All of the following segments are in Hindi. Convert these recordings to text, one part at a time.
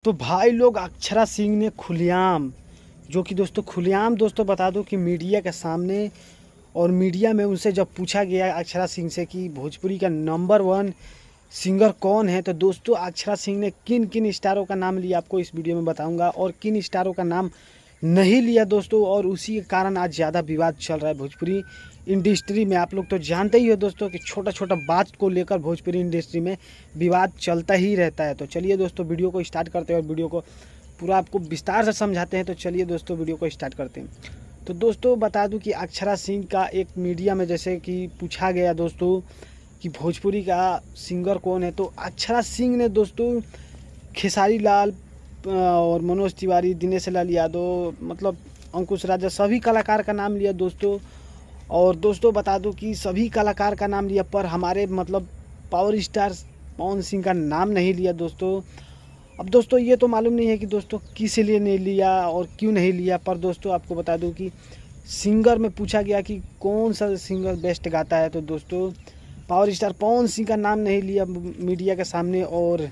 तो भाई लोग अक्षरा सिंह ने खुलेआम, जो कि दोस्तों खुलेआम दोस्तों बता दो कि मीडिया के सामने और मीडिया में उनसे जब पूछा गया अक्षरा सिंह से कि भोजपुरी का नंबर 1 सिंगर कौन है, तो दोस्तों अक्षरा सिंह ने किन किन स्टारों का नाम लिया आपको इस वीडियो में बताऊंगा और किन स्टारों का नाम नहीं लिया दोस्तों। और उसी के कारण आज ज़्यादा विवाद चल रहा है भोजपुरी इंडस्ट्री में। आप लोग तो जानते ही हो दोस्तों कि छोटा छोटा बात को लेकर भोजपुरी इंडस्ट्री में विवाद चलता ही रहता है। तो चलिए दोस्तों वीडियो को स्टार्ट करते हैं और वीडियो को पूरा आपको विस्तार से समझाते हैं। तो चलिए दोस्तों वीडियो को स्टार्ट करते हैं। तो दोस्तों बता दूं कि अक्षरा सिंह का एक मीडिया में जैसे कि पूछा गया दोस्तों कि भोजपुरी का सिंगर कौन है, तो अक्षरा सिंह ने दोस्तों खेसारी लाल और मनोज तिवारी, दिनेश लाल यादव, मतलब अंकुश राजा, सभी कलाकार का नाम लिया दोस्तों। और दोस्तों बता दूं कि सभी कलाकार का नाम लिया पर हमारे मतलब पावर स्टार पवन सिंह का नाम नहीं लिया दोस्तों। अब दोस्तों ये तो मालूम नहीं है कि दोस्तों किस लिए नहीं लिया और क्यों नहीं लिया, पर दोस्तों आपको बता दूं कि सिंगर में पूछा गया कि कौन सा सिंगर बेस्ट गाता है, तो दोस्तों पावर स्टार पवन सिंह का नाम नहीं लिया मीडिया के सामने। और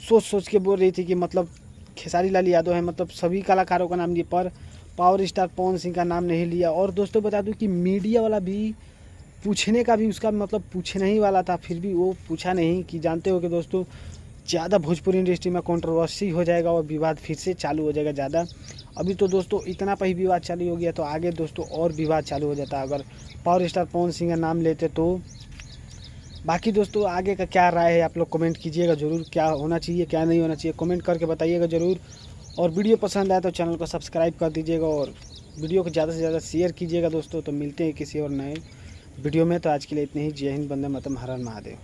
सोच के बोल रही थी कि मतलब खेसारी लाल यादव है, मतलब सभी कलाकारों का नाम लिया पर पावर स्टार पवन सिंह का नाम नहीं लिया। और दोस्तों बता दूं कि मीडिया वाला भी पूछने का भी उसका मतलब पूछने ही वाला था, फिर भी वो पूछा नहीं कि जानते हो कि दोस्तों ज़्यादा भोजपुरी इंडस्ट्री में कंट्रोवर्सी हो जाएगा और विवाद फिर से चालू हो जाएगा ज़्यादा। अभी तो दोस्तों इतना पर ही विवाद चालू हो गया, तो आगे दोस्तों और विवाद चालू हो जाता अगर पावर स्टार पवन सिंह का नाम लेते तो। बाकी दोस्तों आगे का क्या राय है आप लोग कमेंट कीजिएगा ज़रूर, क्या होना चाहिए क्या नहीं होना चाहिए कमेंट करके बताइएगा ज़रूर। और वीडियो पसंद आए तो चैनल को सब्सक्राइब कर दीजिएगा और वीडियो को ज़्यादा से ज़्यादा शेयर कीजिएगा दोस्तों। तो मिलते हैं किसी और नए वीडियो में, तो आज के लिए इतने ही। जय हिंद, वंदे मातरम, हर हर महादेव।